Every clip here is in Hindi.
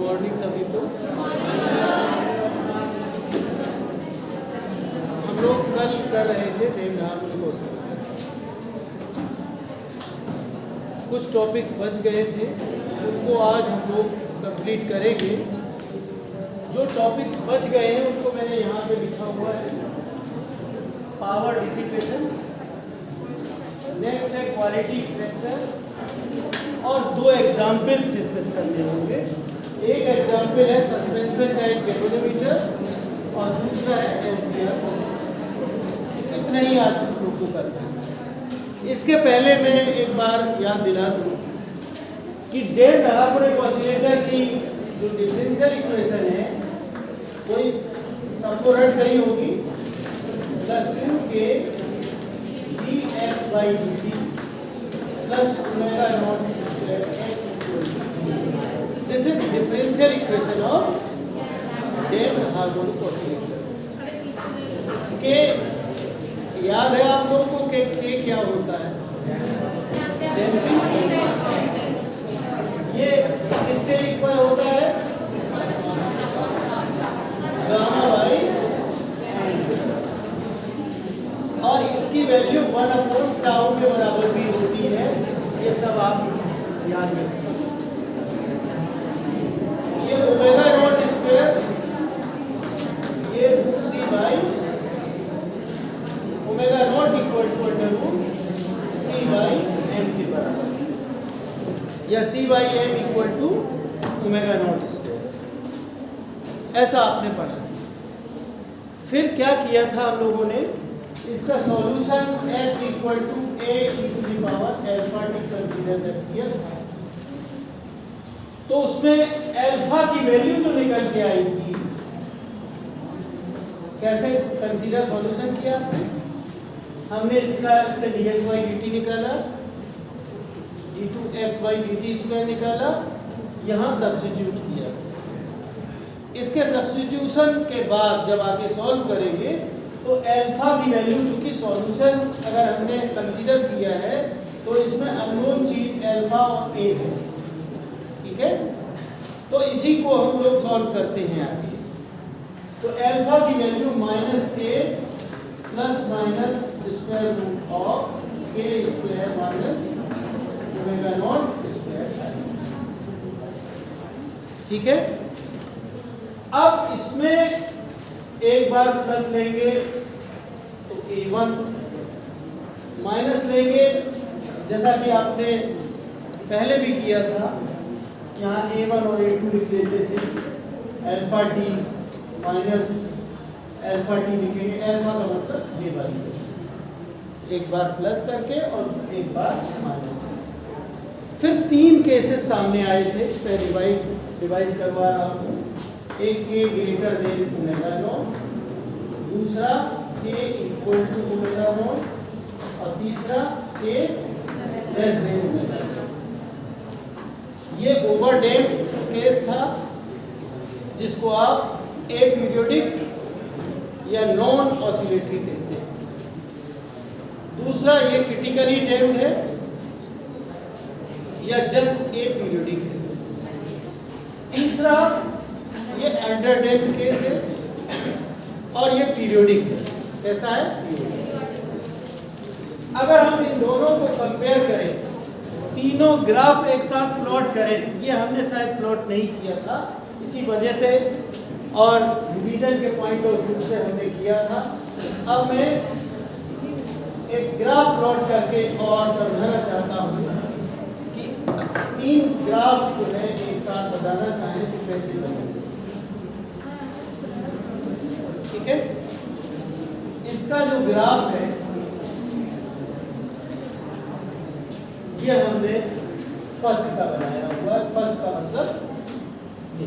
मॉर्निंग सभी को। हम लोग कल कर रहे थे डेम्ड हार्मोनिक ऑसिलेटर, कुछ टॉपिक्स बच गए थे, उनको आज हम लोग कंप्लीट करेंगे। जो टॉपिक्स बच गए हैं उनको मैंने यहाँ पे लिखा हुआ है, पावर डिसिपेशन, नेक्स्ट है क्वालिटी फैक्टर, और दो एग्जाम्पल्स डिस्कस करने होंगे। एक एग्जाम्पल है सस्पेंशन टाइप गैल्वेनोमीटर और दूसरा है एलसीआर सर्किट। इतना ही आज हम लोग को करना है। इसके पहले मैं एक बार याद दिला दूँ कि डेम्ड हार्मोनिक ऑसिलेटर की जो डिफरेंशियल इक्वेशन है कोई सबको रट गई होगी, +2k dx/dt plus omega not square x। This is differential equation of damped harmonic oscillator. के याद है आप लोगों को के क्या होता है? ये किसके इक्वल होता है? गामा बाई, और इसकी वैल्यू 1/टाउ के बराबर भी होती है। ये सब आप याद रखें। ये ओमेगा नॉट स्क्वायर, ये c by omega not equal to c by m के बराबर, या c by m equal to omega not square, ऐसा आपने पढ़ा। फिर क्या किया था हम लोगों ने? इसका solution x equal to a into the power alpha t consider किया था। तो उसमें अल्फा की वैल्यू जो निकल के आई थी, कैसे कंसीडर सॉल्यूशन किया हमने? इसका से dx/dt निकाला, d2x/dt स्क्वायर निकाला, यहाँ सब्स्टिट्यूट किया। इसके सब्स्टिट्यूशन के बाद जब आगे सॉल्व करेंगे तो अल्फा की वैल्यू, चूंकि सॉल्यूशन अगर हमने कंसीडर किया है तो इसमें अननोन चीज अल्फा और ए है, ठीक है? तो इसी को हम लोग सॉल्व करते हैं आगे। तो अल्फा की value -a plus minus square root of k square minus omega not square, ठीक है? अब इसमें एक बार प्लस लेंगे तो a1, माइनस लेंगे जैसा कि आपने पहले भी किया था, यहाँ a1 और a2 लिख देते थे, alpha T minus alpha T लिखेंगे, अल्फा का मतलब ये वाली, एक बार प्लस करके और एक बार माइनस करके। फिर 3 केसेस सामने आए थे, मैं रिवाइज करवा रहा हूँ। एक के ग्रेटर देन ओमेगा नॉट, दूसरा के इक्वल टू ओमेगा नॉट, और तीसरा के लेस देन ओमेगा नॉट। ये ओवरडैम्प्ड केस था जिसको आप अपीरियोडिक या नॉन ऑसिलेटरी कहते हैं। दूसरा ये क्रिटिकली डैम्प्ड है या जस्ट अपीरियोडिक है। तीसरा ये अंडरडैम्प्ड केस है, और ये पीरियोडिक है। कैसा है? अगर हम इन दोनों को कंपेयर करें, तीनों ग्राफ एक साथ प्लॉट करें, ये हमने शायद प्लॉट नहीं किया था इसी वजह से, और डिवीजन के पॉइंट ऑफ व्यू से हमने किया था। अब मैं एक ग्राफ प्लॉट करके और समझाना चाहता हूँ कि 3 ग्राफ जो है एक साथ बताना चाहें तो कैसे बनेंगे, ठीक है? इसका जो ग्राफ है ये हमने फर्स्ट का बनाया हुआ है, फर्स्ट का मतलब ये,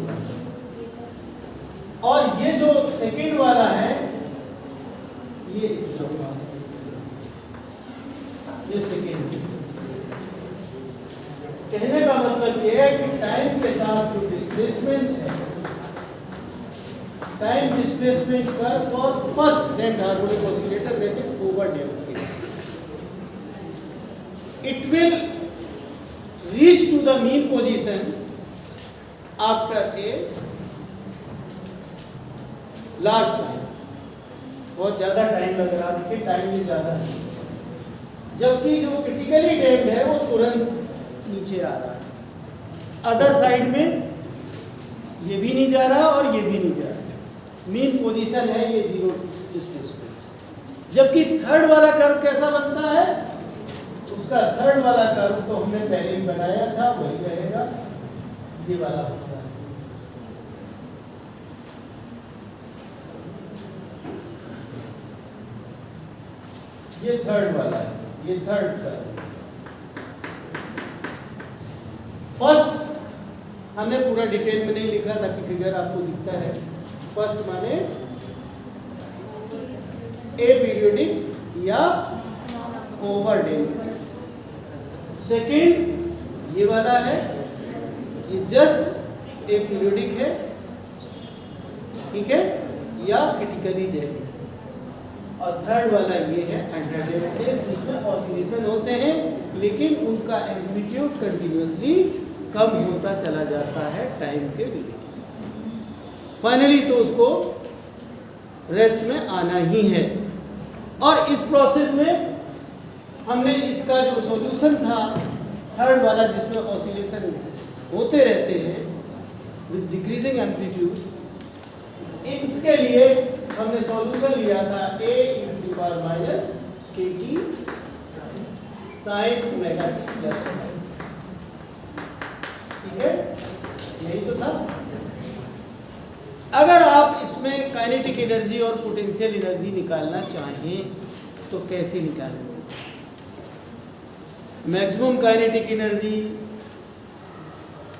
और ये जो सेकंड वाला है ये सेकंड। कहने का मतलब ये है कि टाइम के साथ जो डिस्प्लेसमेंट है, time displacement curve for first damped harmonic oscillator, that is overdamped case, it will reach to the mean position after a large time. बहुत ज़्यादा टाइम लग रहा है, देखिए टाइम भी ज़्यादा है, जबकि जो क्रिटिकली डैम्ड है वो तुरंत नीचे आ रहा है। अदर साइड में ये भी नहीं जा रहा और ये भी नहीं जा रहा, मीन पोजीशन है ये 0 डिस्प्लेसमेंट। जबकि थर्ड वाला कर्व कैसा बनता है, उसका थर्ड वाला कर्व तो हमने पहले ही बनाया था, वही रहेगा, ये वाला होता है। ये थर्ड वाला है, ये थर्ड कर्व। फर्स्ट हमने पूरा डिटेल में नहीं लिखा ताकि फिगर आपको दिखता है। फर्स्ट माने ए पीरियोडिक या ओवर डैम्प्ड। सेकंड ये वाला है, ये जस्ट ए पीरियोडिक है, ठीक है, या क्रिटिकली डैम्प्ड। और थर्ड वाला ये है अंडर डैम्प्ड केस, जिसमें ऑसिलेशन होते हैं लेकिन उनका एम्पलीट्यूड कंटिन्यूअसली कम होता चला जाता है टाइम के लिए। फाइनली तो उसको रेस्ट में आना ही है। और इस प्रोसेस में हमने इसका जो सॉल्यूशन था थर्ड वाला, जिसमें ऑसिलेशन होते रहते हैं विद डिक्रीजिंग एम्पलीट्यूड, इसके लिए हमने सॉल्यूशन लिया था a × -kt sin omega t plus, ठीक है, यही तो था। अगर आप इसमें काइनेटिक एनर्जी और पोटेंशियल एनर्जी निकालना चाहें तो कैसे निकालेंगे? Maximum kinetic energy,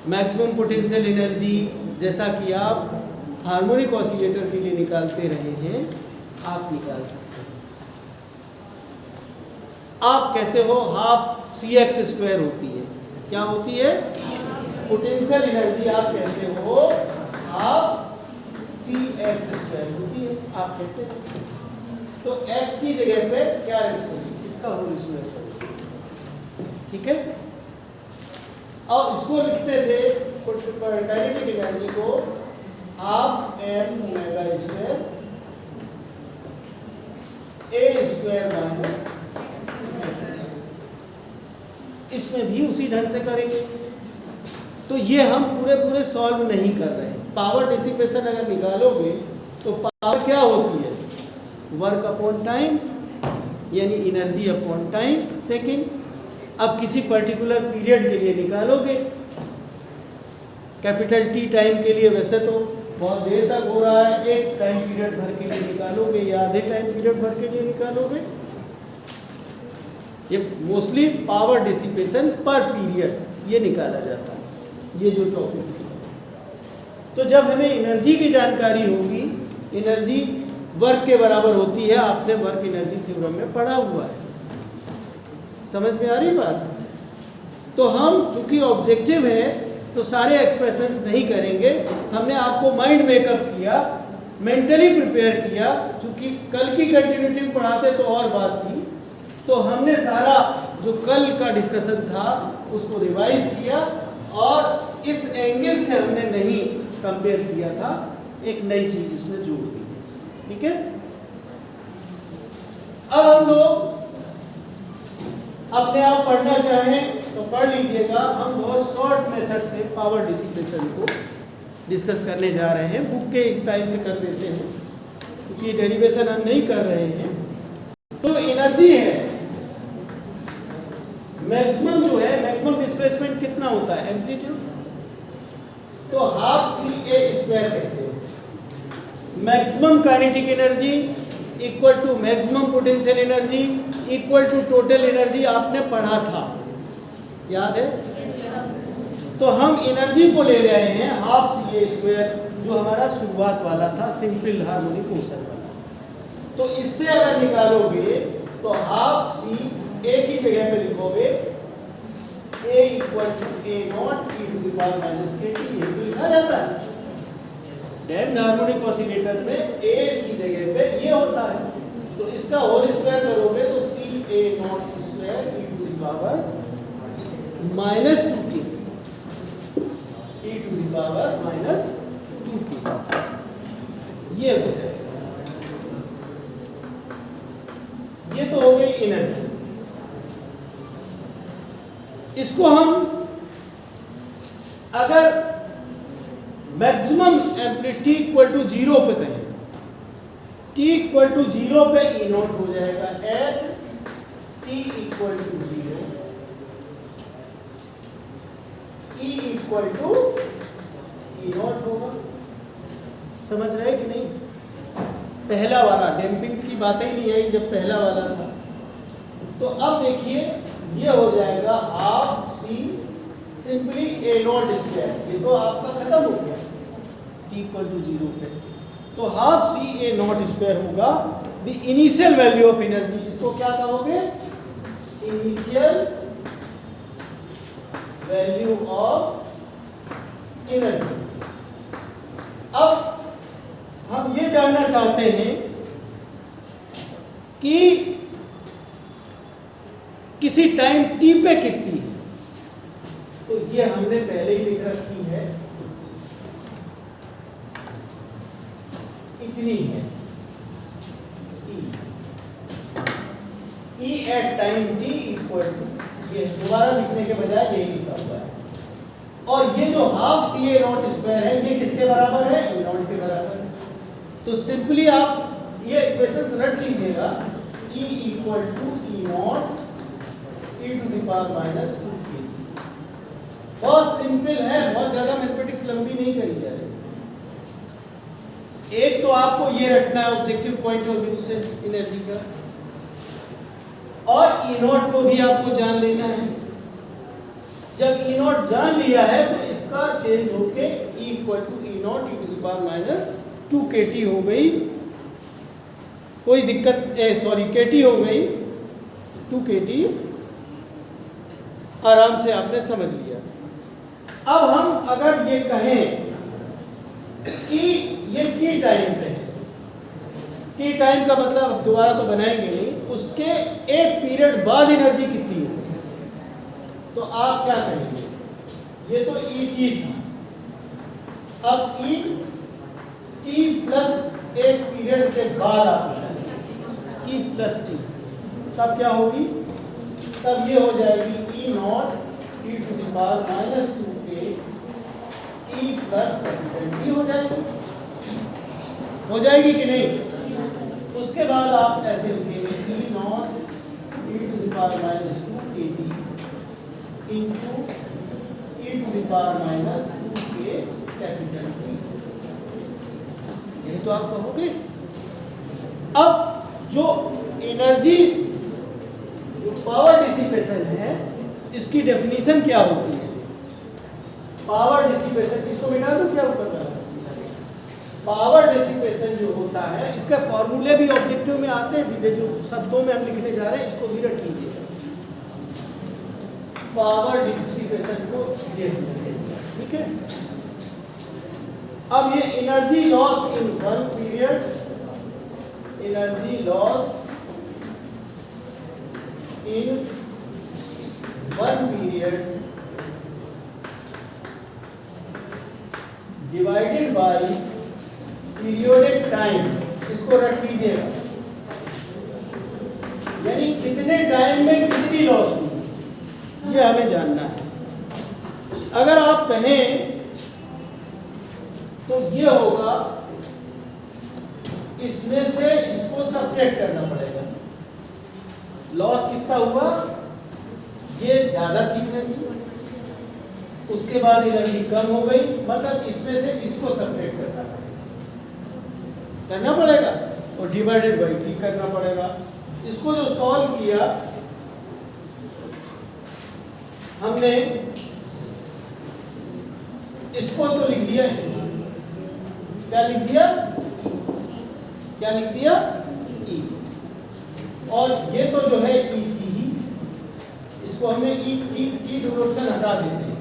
maximum potential energy, जैसा कि आप हार्मोनिक ऑसिलेटर के लिए निकालते रहे हैं, आप निकाल सकते हैं। आप कहते हो हाफ cx² होती है, क्या होती है? पोटेंशियल एनर्जी आप कहते हो हाफ cx² होती है, आप कहते हैं। तो x की जगह पे क्या रखोगे? इसका होल स्क्वायर करोगे, ठीक है। और इसको लिखते थे काइनेटिक एनर्जी को हाफ m ओमेगा² a² - इसमें भी उसी ढंग से करेंगे। तो ये हम पूरे सॉल्व नहीं कर रहे हैं। पावर डिसिपेशन अगर निकालोगे तो पावर क्या होती है? वर्क अपॉन टाइम, यानी एनर्जी अपॉन टाइम टेकिंग। अब किसी पर्टिकुलर पीरियड के लिए निकालोगे, कैपिटल T टाइम के लिए वैसे तो बहुत देर तक हो रहा है, एक टाइम पीरियड भर के लिए निकालोगे या आधे टाइम पीरियड भर के लिए निकालोगे, ये मोस्टली पावर डिसिपेशन पर पीरियड ये निकाला जाता है, ये जो टॉपिक है। तो जब हमें एनर्जी की जानकारी होगी, एनर्जी वर्क के बराबर होती है, आपने वर्क एनर्जी थ्योरम में पढ़ा हुआ है, समझ में आ रही बात? तो हम चूंकि ऑब्जेक्टिव है तो सारे एक्सप्रेशंस नहीं करेंगे, हमने आपको माइंड मेकअप किया, मेंटली प्रिपेयर किया। चूंकि कल की कंटिन्यूटी में पढ़ाते तो और बात थी, तो हमने सारा जो कल का डिस्कशन था उसको रिवाइज किया और इस एंगल से हमने नहीं कंपेयर किया था, एक नई चीज इसमें जोड़ दी, ठीक है। अब हम लोग अपने आप पढ़ना चाहें तो पढ़ लीजिएगा। हम बहुत शॉर्ट मेथड से पावर डिसिपेशन को डिस्कस करने जा रहे हैं, बुक के स्टाइल से कर देते हैं क्योंकि डेरिवेशन हम नहीं कर रहे हैं। तो एनर्जी है, मैक्सिमम जो है, मैक्सिमम डिस्प्लेसमेंट कितना होता है? एम्पलीट्यूड, तो हाफ CA² कहते हैं। Maximum kinetic energy equal to maximum potential energy equal to total energy, आपने पढ़ा था, याद है? तो हम एनर्जी को ले रहे हैं हाफ CA², जो हमारा शुरुआत वाला था, सिंपल हार्मोनिक मोशन वाला। तो इससे अगर निकालोगे तो हाफ C A की जगह पे लिखोगे A = A0 e⁻ kT, ये तो लिखा जाता है। डैम्प्ड हार्मोनिक ऑसिलेटर में A की जगह पे ये होता है, तो इसका होल स्क्वायर करोगे तो CA0² e⁻⁻2t e⁻²t minus 2k, ये हो जाएगा। ये तो हो गई एनर्जी। इसको हम अगर मैक्सिमम एम्पलीट्यूड इक्वल टू 0 पे कहें, t इक्वल टू 0 पे E नॉट हो जाएगा, at t equal to 0 E equal to E not होगा। समझ रहे कि नहीं? पहला वाला डैम्पिंग की बातें ही नहीं आई जब पहला वाला था। तो अब देखिए ये हो जाएगा half C simply A not square, ये तो आपका खत्म हो गया t इक्वल टू 0 पे। तो half C A not square होगा the initial value of energy. इसको क्या कहोगे? Initial value of energy. अब हम ये जानना चाहते हैं कि किसी टाइम t पे कितनी है, तो ये हमने पहले ही लिख रखी है, इतनी है E at time t equal to, ये दोबारा लिखने के बजाय यही लिखा हुआ है। और ये जो half C A not square है ये किसके बराबर है? E नॉट के बराबर है। तो सिंपली आप ये इक्वेशंस रट लीजिएगा, E equal to E not e to the power minus 2k। बहुत सिंपल है, बहुत ज्यादा मैथमेटिक्स लंबी नहीं करी जा रही। एक तो आपको ये रखना है ऑब्जेक्टिव पॉइंट ऑफ व्यू से एनर्जी का, और E नॉट को भी आपको जान लेना है। जब E नॉट जान लिया है तो इसका चेंज होके E equal to E not e to the power minus 2kt हो गई, कोई दिक्कत kt हो गई 2kt, आराम से आपने समझ लिया। अब हम अगर ये कहें कि ये t टाइम पे है, t टाइम का मतलब दोबारा तो बनाएंगे नहीं, उसके एक पीरियड बाद एनर्जी कितनी है, तो आप क्या कहेंगे? ये तो ET था, अब ET प्लस एक पीरियड के बाद आप E प्लस t, तब क्या होगी? तब ये हो जाएगी E not e to the power minus 2k E plus capital T हो जाएगी कि नहीं? उसके बाद आप ऐसे लिखेंगे E not e to the power minus 2kt into e to the power minus 2k capital T। यही तो आप कहोगे। अब जो एनर्जी पावर डिसिपेशन है, इसकी डेफिनेशन क्या होती है? पावर डिसिपेशन, इसको मिटा दो, क्या पता है? पावर डिसिपेशन जो होता है, इसका फॉर्मूले भी ऑब्जेक्टिव में आते हैं सीधे, जो शब्दों में हम लिखने जा रहे हैं इसको भी रख लीजिए। पावर डिसिपेशन को ये ठीक है। अब ये energy loss in one period, energy loss in one period divided by periodic time, इसको रख लीजिएगा, यानी कितने टाइम में कितनी लॉस हुई, ये हमें जानना है। अगर आप कहें तो ये होगा, इसमें से इसको सब्ट्रैक्ट करना पड़ेगा। लॉस कितना हुआ? ये ज्यादा थी एनर्जी, उसके बाद एनर्जी कम हो गई, मतलब इसमें से इसको सब्ट्रैक्ट करना पड़ेगा, तो डिवाइडेड बाई टी करना पड़ेगा। इसको जो सॉल्व किया हमने, इसको तो लिख दिया, क्या लिख दिया? क्या लिख दिया? E। और ये तो जो है E थी, इसको हमने E टी डिफ्रेक्शन हटा देते हैं,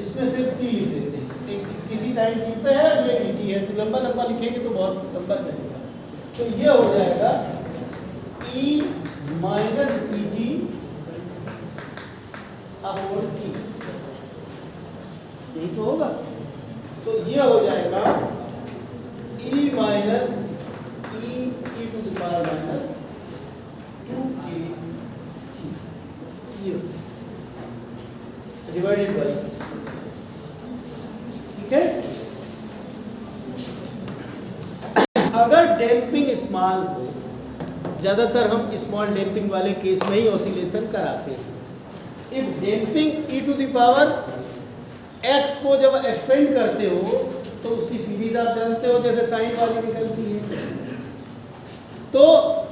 इसमें सिर्फ T लिख देते हैं। एक किसी टाइम T पे है, ये dt है, तो लंबा लंबा लिखेंगे तो बहुत लंबा चलेगा। तो ये हो जाएगा E minus ET upon T, यही तो होगा। तो ये हो जाएगा e minus e to the power minus 2k ये डिवाइडेड बाय, ठीक है। अगर डैम्पिंग स्मॉल हो, ज़्यादातर हम स्मॉल डैम्पिंग वाले केस में ही ऑसिलेशन कराते हैं। If damping e to the power x को जब एक्सपेंड करते हो तो उसकी सीरीज आप जानते हो, जैसे साइन वाली निकलती है। तो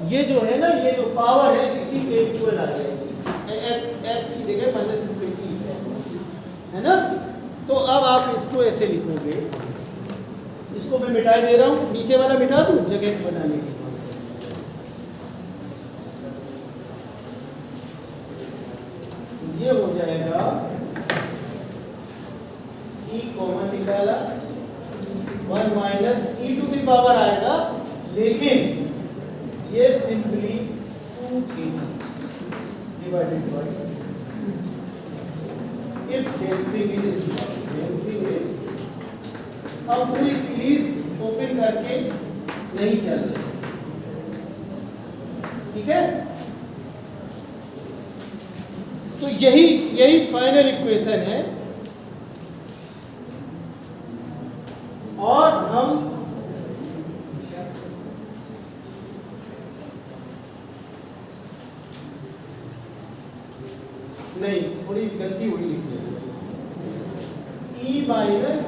ये जो है ना, ये जो पावर है इसी के इक्वल आ जाएगी, x की जगह -250 है ना। तो अब आप इसको ऐसे लिखोगे, इसको मैं मिटा दे रहा हूँ, नीचे वाला मिटा दूँ जगह बनाने के लिए। ये हो जाएगा e कॉमन निकाला, 1 minus e to the power आएगा, लेकिन ये simply 2k divided by if damping is small, damping is, अब पूरी सीरीज ओपन करके नहीं चल रही, ठीक है। तो यही फाइनल इक्वेशन है, और हम नहीं, थोड़ी गलती हुई लिखने में, e माइनस,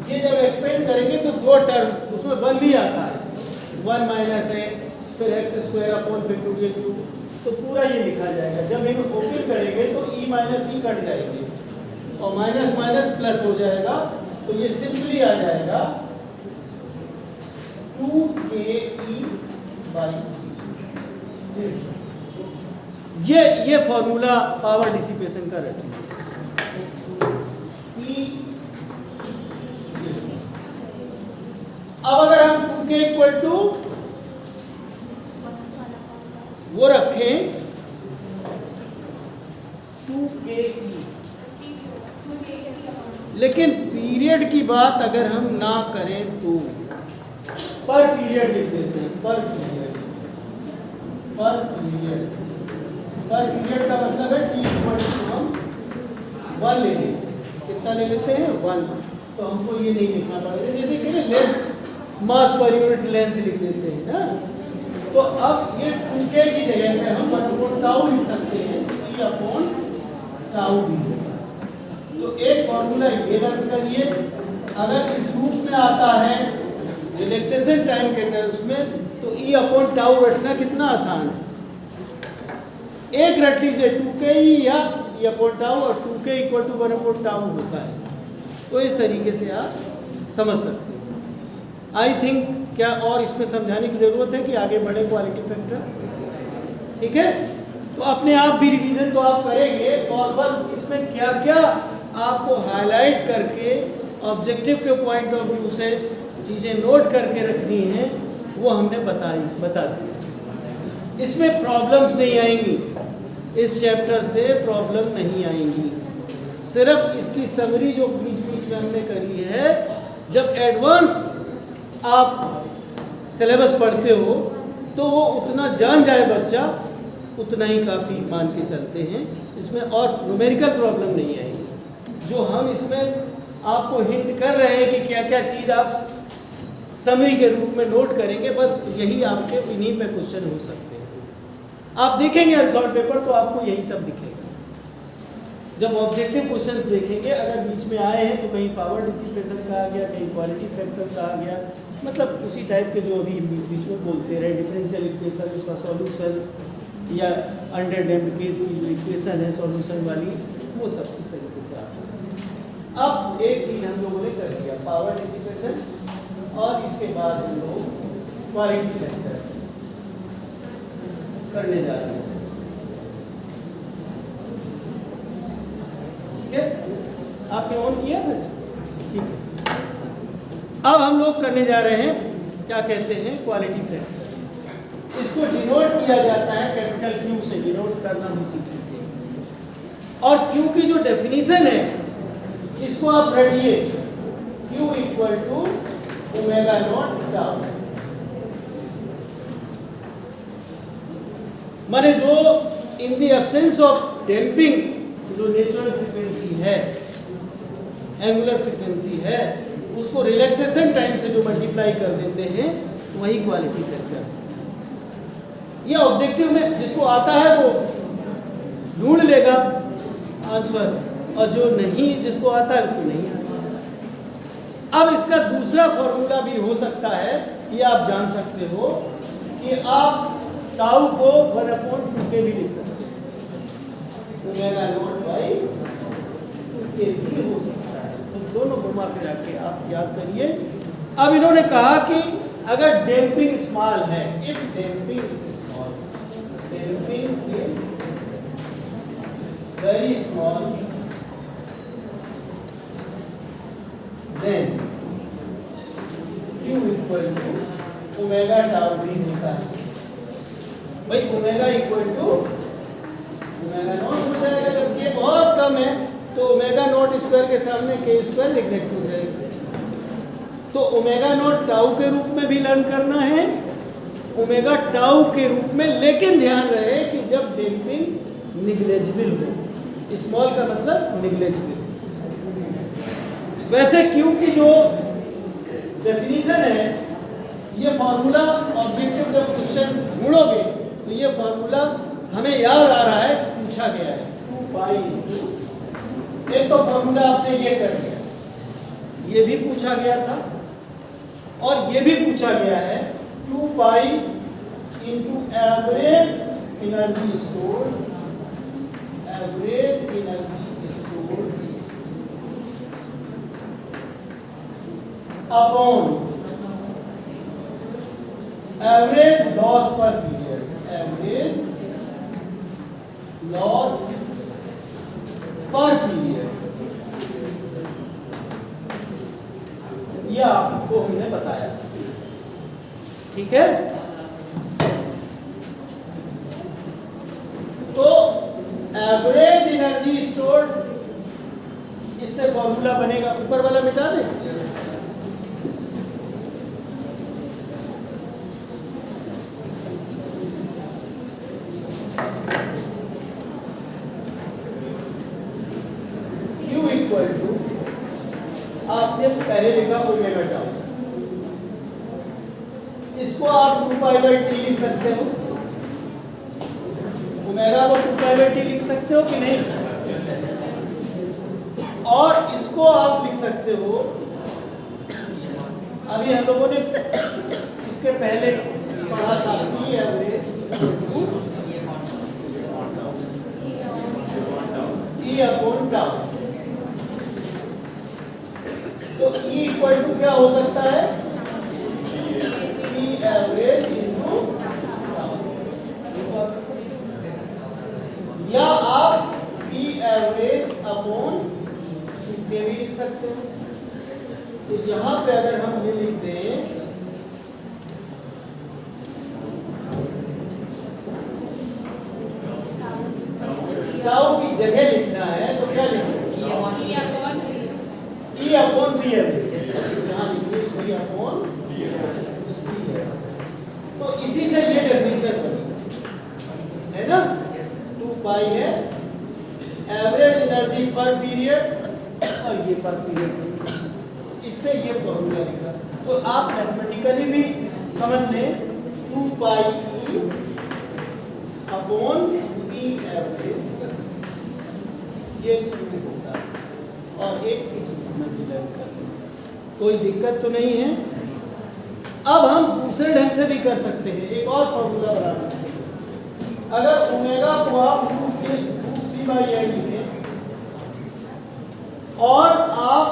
ये जब एक्सपेंड करेंगे तो दो टर्म उसमें 1 भी आता है, 1 माइनस एक्स, फिर एक्स स्क्वायर अपॉन फिर 2k क्यूब, तो पूरा ये लिखा जाएगा। जब हम ओपन करेंगे तो e माइनस ई कट जाएंगे और माइनस माइनस प्लस हो जाएगा, तो ये सिंपली आ जाएगा 2ke बाई, ये फॉर्मूला पावर डिसिपेशन का रखें। अब अगर हम 2k इक्वल टू वो रखें 2k, लेकिन पीरियड की बात अगर हम ना करें तो पर पीरियड लिख देते हैं, पर पीरियड का मतलब है t इक्वल टू हम 1 ले लेते हैं, कितना ले लेते हैं 1, तो हमको ये नहीं लिखना पड़ेगा, जैसे कि length mass per unit length लिख देते हैं ना। तो अब ये 2k की जगह पे हम 1 टाउ लिख सकते हैं, e अपॉन टाउ भी। तो एक फॉर्मूला ये रख करिए, अगर इस रूप में आता है रिलैक्सेशन टाइम के टर्म्स में, तो e अपॉन टाउ रखना कितना आसान है, एक रख लीजिए 2k या e अपॉन टाउ, और 2k equal to 1 upon tau होता है। तो इस तरीके से आप समझ सकते हैं। आई थिंक क्या और इसमें समझाने की ज़रूरत है कि आगे बढ़े क्वालिटी फैक्टर, ठीक है। तो अपने आप भी रिवीजन तो आप करेंगे, और बस इसमें क्या क्या आपको हाईलाइट करके ऑब्जेक्टिव के पॉइंट ऑफ व्यू से चीज़ें नोट करके रखनी हैं, वो हमने बता दी। इसमें प्रॉब्लम्स नहीं आएंगी, इस चैप्टर से प्रॉब्लम नहीं आएंगी, सिर्फ इसकी समरी जो बीच बीच में हमने करी है। जब एडवांस आप सिलेबस पढ़ते हो तो वो उतना जान जाए बच्चा, उतना ही काफ़ी मान के चलते हैं। इसमें और न्यूमेरिकल प्रॉब्लम नहीं आएगी। जो हम इसमें आपको हिंट कर रहे हैं कि क्या क्या चीज़ आप समरी के रूप में नोट करेंगे, बस यही आपके इन्हीं पे क्वेश्चन हो सकते हैं। आप देखेंगे अनसॉल्व पेपर तो आपको यही सब दिखेगा। जब ऑब्जेक्टिव क्वेश्चंस देखेंगे, अगर बीच में आए हैं तो कहीं पावर डिसिपेशन कहा गया, कहीं क्वालिटी फैक्टर कहा गया, मतलब उसी टाइप के जो अभी बीच में बोलते रहे, डिफरेंशियल इक्वेशन, उसका सॉल्यूशन, या अंडर डैम्प्ड केस की जो इक्वेशन है सॉल्यूशन वाली, वो सब इस तरीके से आता है। अब एक चीज़ हम लोगों ने कर दिया, पावर डिसिपेशन, और इसके बाद हम लोग क्वालिटी फैक्टर करने जा रहे हैं। ठीक है, आपने ऑन किया था इसको? ठीक है। अब हम लोग करने जा रहे हैं, क्या कहते हैं, क्वालिटी फैक्टर। इसको डिनोट किया जाता है कैपिटल क्यू से, डिनोट करना भी सीखते हैं। और क्यू की जो डेफिनेशन है, इसको आप रखिए Q equal to omega not tau. माने जो in the absence of damping जो नेचुरल फ्रीक्वेंसी है, एंगुलर फ्रीक्वेंसी है, उसको रिलैक्सेशन टाइम से जो मल्टीप्लाई कर देते हैं वही क्वालिटी फैक्टर। ये ऑब्जेक्टिव में जिसको आता है वो ढूंढ लेगा आंसर, और जो नहीं जिसको आता है उसको नहीं आता। अब इसका दूसरा फॉर्मूला भी हो सकता है, ये आप जान सकते हो कि आप टाउ को 1/2 भी लिख सकते हो, ओमेगा नॉट बाई 2k भी हो सकता है। तो दोनों घुमा फिरा के आप याद करिए। अब इन्होंने कहा कि अगर डैम्पिंग स्मॉल है, if damping is small, damping is very small, then Q equal to omega tau भी होता है। भाई omega equal to omega not हो जाएगा। जब के बहुत कम है तो ओमेगा नॉट स्क्वायर के सामने के स्क्वायर नेग्लेक्ट हो जाएगा। तो ओमेगा नॉट टाउ के रूप में भी लर्न करना है, ओमेगा टाउ के रूप में, लेकिन ध्यान रहे कि जब डैम्पिंग निग्लेजिबल हो। स्मॉल का मतलब निग्लेजिबल। वैसे Q की जो डेफिनेशन है, ये फॉर्मूला ऑब्जेक्टिव जब क्वेश्चन ढूंढोगे तो ये फॉर्मूला हमें याद आ रहा है, पूछा गया है 2 पाई इंटू, एक तो फॉर्मूला आपने ये कर लिया, ये भी पूछा गया था और ये भी पूछा गया है 2 pi into average energy store, average energy store upon average loss पर पीरियड, एवरेज लॉस पर पीरियड। ये आपको हमने बताया, ठीक है। तो एवरेज एनर्जी स्टोर, इससे फॉर्मूला बनेगा, ऊपर वाला मिटा दे। आपने पहले लिखा ओमेगा टाउ, इसको आप 2 पाई बाई टी लिख सकते हो, ओमेगा को 2 पाई बाई टी लिख सकते हो कि नहीं, और इसको आप लिख सकते हो, अभी हम लोगों ने इसके पहले पढ़ा था P average E upon tau. तो E इक्वल टू क्या हो सकता है, P एवरेज इनटू, या आप P एवरेज अपॉन के भी लिख सकते हो। तो यहां पे अगर हम ये लिख दें टाउ की जगह लिखना है तो क्या लिखें, E अपॉन P एवरेज, यहाँ लिखिए E अपॉन P एवरेज। तो इसी से ये डेफिनेशन बनी है ना, 2 पाई है एवरेज एनर्जी पर पीरियड और ये पर पीरियड, इससे ये फॉर्मूला लिखा। तो आप मैथमेटिकली भी समझ लें 2 पाई E अपॉन P एवरेज, ये होता है और एक इस में डिवाइड कर दें, कोई दिक्कत तो नहीं है। अब हम दूसरे ढंग से भी कर सकते हैं, एक और फॉर्मूला बना सकते हैं। अगर ओमेगा को आप √C/L लिखें और आप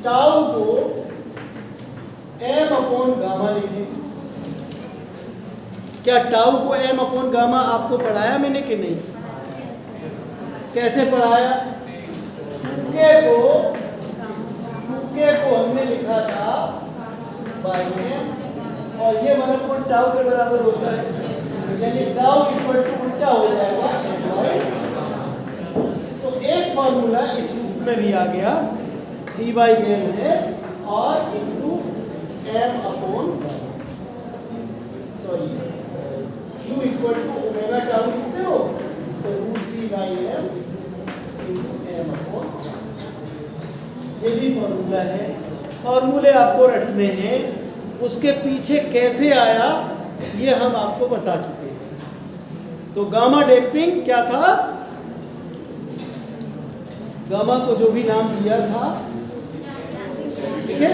टाउ को m अपॉन गामा लिखें। क्या टाउ को m अपॉन गामा आपको पढ़ाया मैंने कि नहीं, कैसे पढ़ाया, 2k को हमने लिखा था बाई m, और ये 1 अपॉन टाउ के बराबर होता है, यानी टाउ इक्वल टू उल्टा हो जाएगा m बाई। तो एक फॉर्मूला इस रूप में भी आ गया सी बाई एम है और into M upon sorry Q equal to omega tau लिखते हो तो root C by M into M upon, ये भी फॉर्मूला है। फॉर्मूले आपको रटने हैं, उसके पीछे कैसे आया ये हम आपको बता चुके हैं। तो गामा डैम्पिंग क्या था, गामा को जो भी नाम दिया था, ठीक है,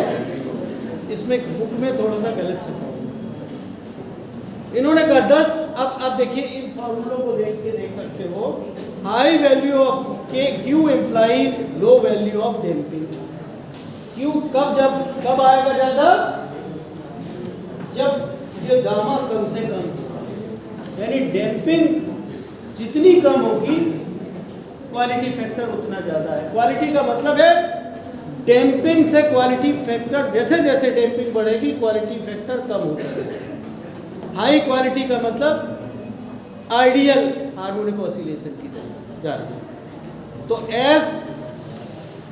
इसमें बुक में थोड़ा सा गलत छपा इन्होंने कहा 10। अब देखिए इन फॉर्मूलों को देख के देख सकते हो, हाई वैल्यू ऑफ के Q implies low value of damping. Q कब आएगा ज्यादा, जब ये गामा कम से कम होगा, यानी डैम्पिंग जितनी कम होगी क्वालिटी फैक्टर उतना ज्यादा है। क्वालिटी का मतलब है डैम्पिंग से क्वालिटी फैक्टर, जैसे जैसे डैम्पिंग बढ़ेगी क्वालिटी फैक्टर कम होता है। हाई क्वालिटी का मतलब आइडियल हार्मोनिक ऑसिलेशन की तरह जा रही है। तो as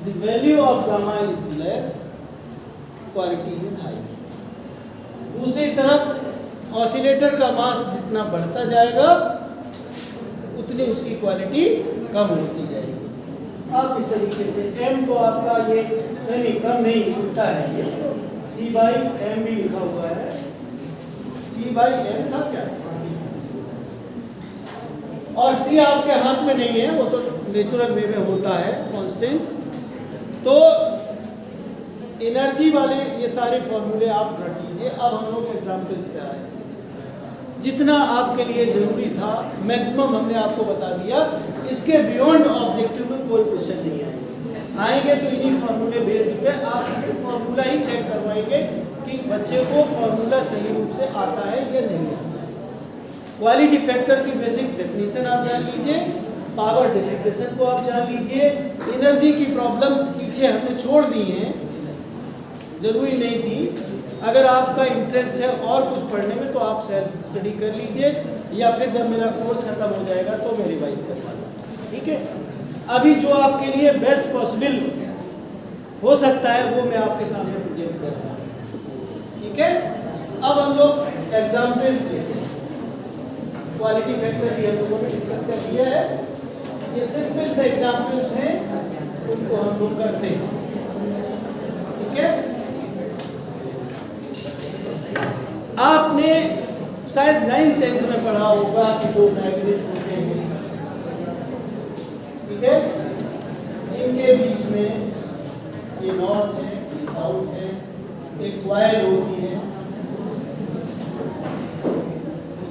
the value of gamma is less quality is high. दूसरी तरफ ऑसिलेटर का मास जितना बढ़ता जाएगा उतनी उसकी क्वालिटी कम होती जाएगी। अब इस तरीके से m को आपका ये नहीं कम नहीं उल्टा है, ये c बाई एम भी लिखा हुआ है, c बाई एम था क्या, और c आपके हाथ में नहीं है, वो तो नेचुरल वे में होता है कांस्टेंट। तो एनर्जी वाले ये सारे फॉर्मूले आप रख लीजिए। अब हम लोग एग्जाम्पल्स पे आए, जितना आपके लिए जरूरी था मैक्सिमम हमने आपको बता दिया। इसके बियॉन्ड ऑब्जेक्टिव में कोई क्वेश्चन नहीं आएंगे तो इन्हीं फॉर्मूले बेस्ड पे आप सिर्फ फॉर्मूला ही चेक करवाएंगे कि बच्चे को फॉर्मूला सही रूप से आता है या नहीं आता है। क्वालिटी फैक्टर की बेसिक डेफिनेशन आप जान लीजिए, पावर डिसिपेशन को आप जान लीजिए, एनर्जी की प्रॉब्लम्स पीछे हमने छोड़ दी हैं, जरूरी नहीं थी। अगर आपका इंटरेस्ट है और कुछ पढ़ने में तो आप सेल्फ स्टडी कर लीजिए, या फिर जब मेरा कोर्स खत्म हो जाएगा तो मैं रिवाइज करवाऊंगा, ठीक है। अभी जो आपके लिए बेस्ट पॉसिबल हो सकता है वो मैं आपके सामने प्रेजेंट करता हूँ, ठीक है। अब हम लोग एग्जाम्पल्स लेते हैं। क्वालिटी फैक्टर भी हम लोगों ने डिस्कस कर लिया है, ये सिंपल से एग्जाम्पल्स हैं, उनको हम लोग करते हैं, ठीक है। आपने शायद 9th 10th में पढ़ा होगा कि दो मैग्नेट होते हैं, ठीक है, इनके बीच में ये नॉर्थ है, ये साउथ है, एक कॉइल होती है,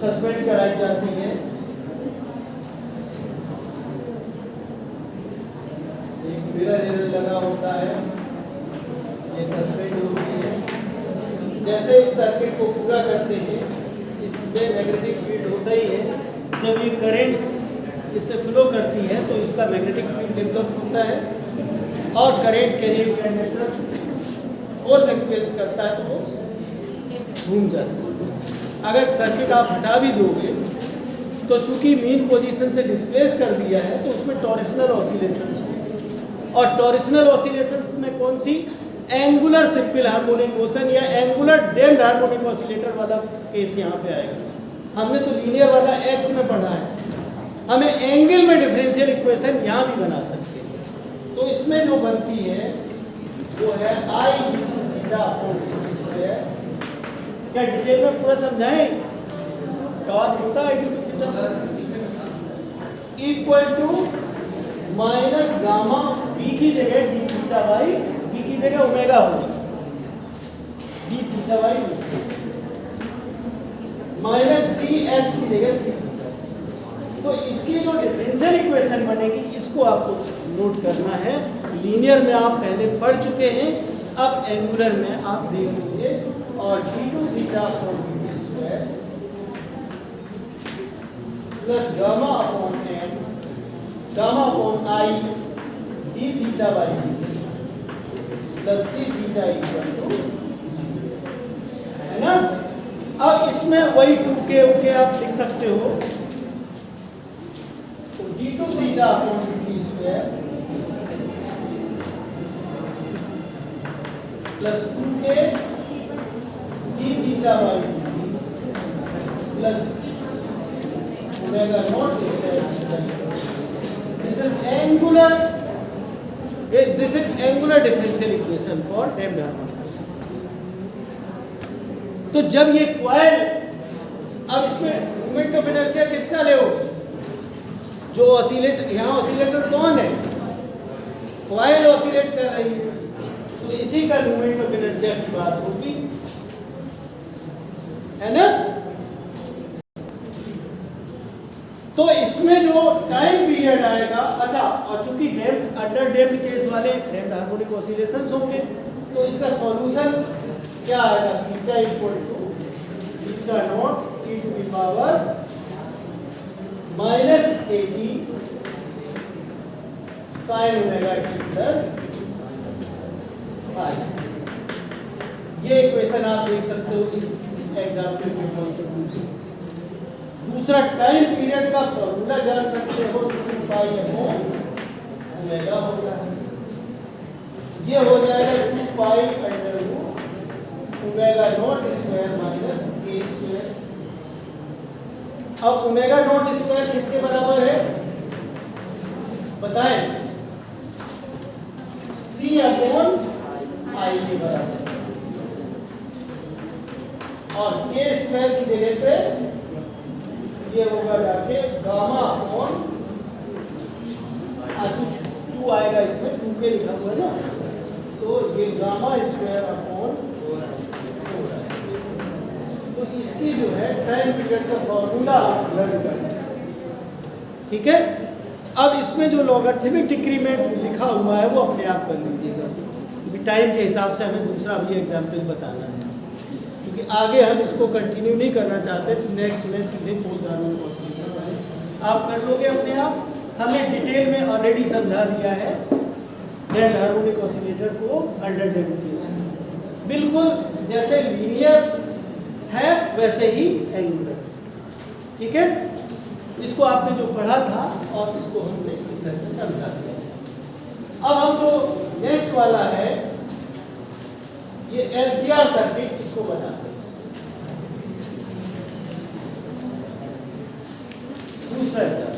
सस्पेंड कराई जाती है, एक मिरर लगा होता है, ये सस्पेंड होती है। जैसे इस सर्किट को पूरा करते हैं, इसमें मैग्नेटिक फील्ड होता ही है। जब ये करंट इससे फ्लो करती है तो इसका मैग्नेटिक फील्ड डेवलप होता है और करंट कैरियर का नेटवर्क फोर्स एक्सपीरियंस करता है तो वो घूम जाता है। अगर सर्किट आप हटा भी दोगे तो चूंकि मीन पोजीशन से डिस्प्लेस कर दिया है तो उसमें टॉरिशनल ऑसिलेशंस होंगे, और टॉरिशनल ऑसिलेशंस में कौन सी, एंगुलर सिंपल हार्मोनिक मोशन या एंगुलर डैम्प्ड हार्मोनिक ऑसिलेटर वाला केस यहाँ पे आएगा। हमने तो लीनियर वाला एक्स में पढ़ा है, हमें एंगल में डिफरेंशियल इक्वेशन यहाँ भी बना सकते हैं। तो इसमें जो बनती है वो है आई थीटा अपॉन स्क्वायर। क्या डिटेल में पूरा समझाएं? टॉर्क होता है equal to minus gamma P की जगह डी थीटा बाई, पी की जगह ओमेगा होगी, d theta by minus c x की जगह सी। तो इसकी जो डिफरेंशियल इक्वेशन बनेगी इसको आपको नोट करना है। लीनियर में आप पहले पढ़ चुके हैं, अब एंगुलर में आप देख लीजिए, और d2 theta upon dt square plus gamma upon n gamma upon i d theta by dt plus c theta equal to, है ना। अब इसमें वही 2k ओके आप लिख सकते हो, d2 theta upon dt square plus 2a d theta by plus omega not square. This is angular differential equation for damped harmonic. तो जब ये कॉइल, अब इसमें मोमेंट ऑफ इनर्शिया किसका ले हो, जो ऑसिलेट, यहाँ ऑसिलेटर कौन है, कॉइल ऑसिलेट कर रही है, तो इसी का मोमेंट ऑफ इनर्शिया की बात होगी, है ना। तो इसमें जो टाइम पीरियड आएगा, अच्छा, और चूंकि डैम्प्ड, अंडर डैम्प्ड केस वाले डैम्प्ड हार्मोनिक ऑसिलेशंस होंगे, तो इसका सॉल्यूशन क्या आएगा, theta equal to theta naught e to the power minus 80 sine omega T plus five. ये इक्वेशन आप देख सकते हो इस एग्जाम्पल के पॉइंट ऑफ व्यू से। दूसरा, टाइम पीरियड का फॉर्मूला जान सकते हो, 2 पाई अपॉन ओमेगा होगा, ये हो जाएगा 2 pi under root omega not square minus k square. अब ओमेगा नॉट स्क्वायर किसके बराबर है बताएं, c अपॉन आई के बराबर, और के स्क्वायर की जगह पे ये होगा जाके गामा अपॉन 2 आएगा, इसमें 2 के लिखा हुआ है ना, तो ये गामा स्क्वायर अपॉन 4। तो इसकी जो है टाइम पीरियड का फॉर्मूला लर्न कर सकते हैं, ठीक है। अब इसमें जो लॉगरिथमिक डिक्रीमेंट लिखा हुआ है वो अपने आप कर लीजिएगा, क्योंकि टाइम के हिसाब से हमें दूसरा भी एग्जाम्पल बताना है, क्योंकि आगे हम इसको कंटिन्यू नहीं करना चाहते, तो नेक्स्ट में सीधे पोस्ट हार्मोनिक ऑसिलेटर आप कर लोगे अपने आप। हमने डिटेल में ऑलरेडी समझा दिया है डैम्प्ड हार्मोनिक ऑसिलेटर को अंडर डैम्प्ड केस में, बिल्कुल जैसे लीनियर है वैसे ही एंगुलर, ठीक है। इसको आपने जो पढ़ा था और इसको हमने इस तरह से समझा दिया। अब हम जो नेक्स्ट वाला है ये एलसीआर सर्किट, इसको बताते हैं। दूसरा एग्जाम्पल,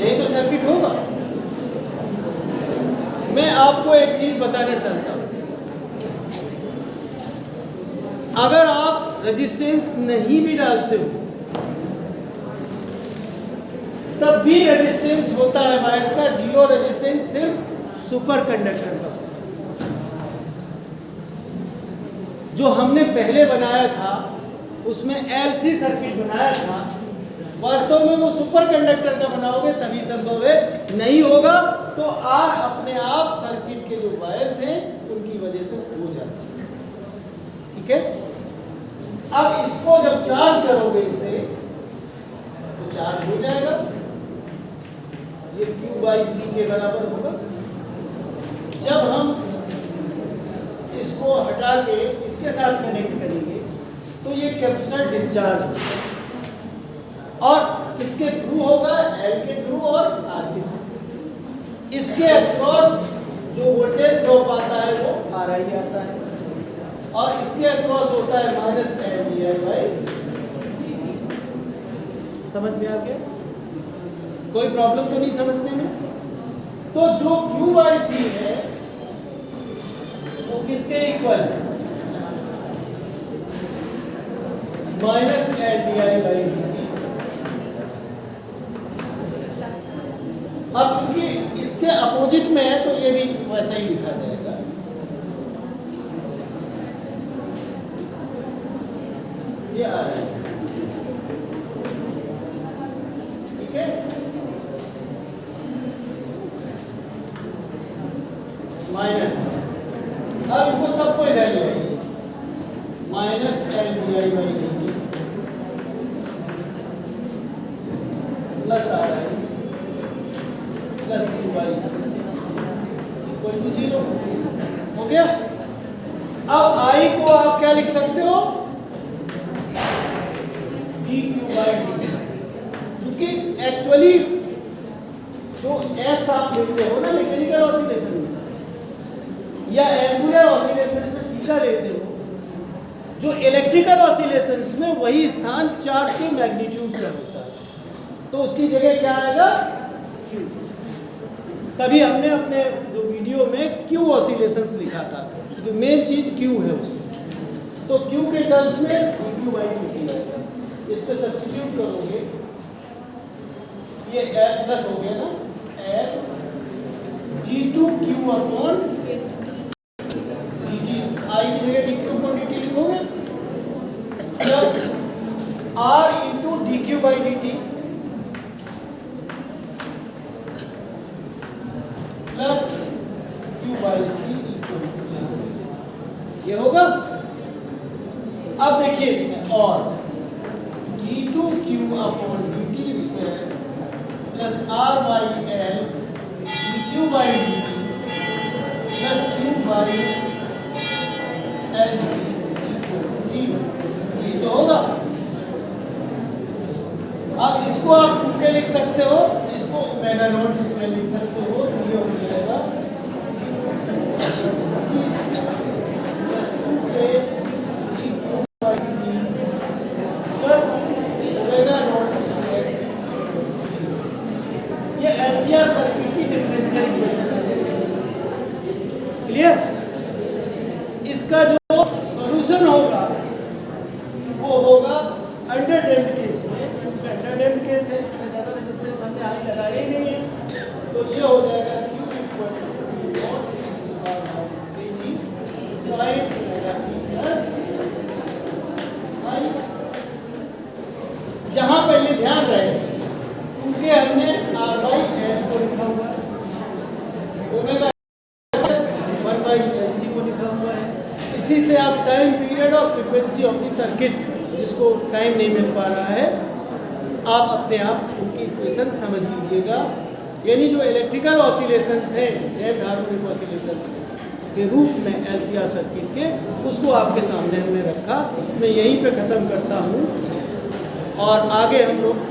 यही तो सर्किट होगा। मैं आपको एक चीज बताना चाहता हूं, अगर आप रेजिस्टेंस नहीं भी डालते हो तब भी रेजिस्टेंस होता है वायर्स का, जीरो रेजिस्टेंस सिर्फ सुपर कंडक्टर का। जो हमने पहले बनाया था उसमें एलसी सर्किट बनाया था, वास्तव में वो सुपर कंडक्टर का बनाओगे तभी संभव है, नहीं होगा तो अपने आप सर्किट के जो वायर्स हैं उनकी वजह से हो जाता है, ठीक है। अब इसको जब चार्ज करोगे इससे तो चार्ज हो जाएगा, ये Q बाई C के बराबर होगा। जब हम इसको हटा के इसके साथ कनेक्ट करेंगे तो ये कैपेसिटर डिस्चार्ज होगा, और किसके थ्रू होगा, L के थ्रू और R के थ्रू। इसके अक्रॉस जो वोल्टेज ड्रॉप आता है वो RI आता है, और इसके अक्रॉस होता है माइनस LDI बाई। समझ में आ गया, कोई प्रॉब्लम तो नहीं समझने में। तो जो Q बाई C है वो किसके इक्वल है, माइनस LDI बाई dt। अब चूंकि इसके अपोजिट में है तो ये भी वैसा ही लिखा जाएगा, ये आ रहा है, ठीक है। माइनस, अब इनको सबको इधर ले आइए, minus L D I by D T plus आ रहा है plus U by C equal to 0। हो गया। अब आई को आप क्या लिख सकते हो, D Q by D T, क्योंकि एक्चुअली जो एक्स आप लेते हो ना मैकेनिकल ऑसिलेशन या एंगुलर ऑसिलेशंस में थीटा लेते हो, जो इलेक्ट्रिकल ऑसिलेशंस में वही स्थान चार्ज के मैग्नीट्यूड का होता है, तो उसकी जगह क्या आएगा, क्यू। तभी हमने अपने जो वीडियो में क्यू ऑसिलेशंस लिखा था, क्योंकि मेन चीज क्यू है उसमें। तो क्यू के टर्म्स में D Q by D T आएगा, इस पे सब्स्टिट्यूट करोगे, ये एल प्लस हो गया ना, L D two Q upon I की जगह D Q upon D T लिखोगे, plus R into D Q by D T plus Q by C equal to 0। ये होगा। अब देखिए इसमें और D two Q upon D T square plus R by L D Q by D T plus Q by L C equal to 0। ये तो होगा। अब इसको आप टू के लिख सकते हो, इसको ओमेगा नॉट इसमें लिख सकते हो, ये हो जाएगा प्लस ओमेगा नॉट स्क्वायर। ये एलसीआर सर्किट की डिफरेंशियल इक्वेशन है। क्लियर। इसका जो सॉल्यूशन होगा वो होगा अंडरडैम्प्ड केस में, अंडरडैम्प्ड केस है, ज़्यादा रेजिस्टेंस हमने हाई लगाया ही नहीं है, तो ये हो जाएगा Q equal to sine omega T plus I. जहाँ पर ये ध्यान रहे उनके हमने आर बाई एल को लिखा हुआ है, ओमेगा 1 बाई एल सी को लिखा हुआ है। इसी से आप टाइम पीरियड और फ्रीक्वेंसी ऑफ द सर्किट, जिसको टाइम नहीं मिल पा रहा है, आप अपने आप उनकी इक्वेशन समझ लीजिएगा। यानी जो इलेक्ट्रिकल ऑसिलेशंस हैं डैम्प्ड हार्मोनिक ऑसिलेटर के रूप में एलसीआर सर्किट के, उसको आपके सामने हमने रखा। मैं यहीं पे ख़त्म करता हूँ और आगे हम लोग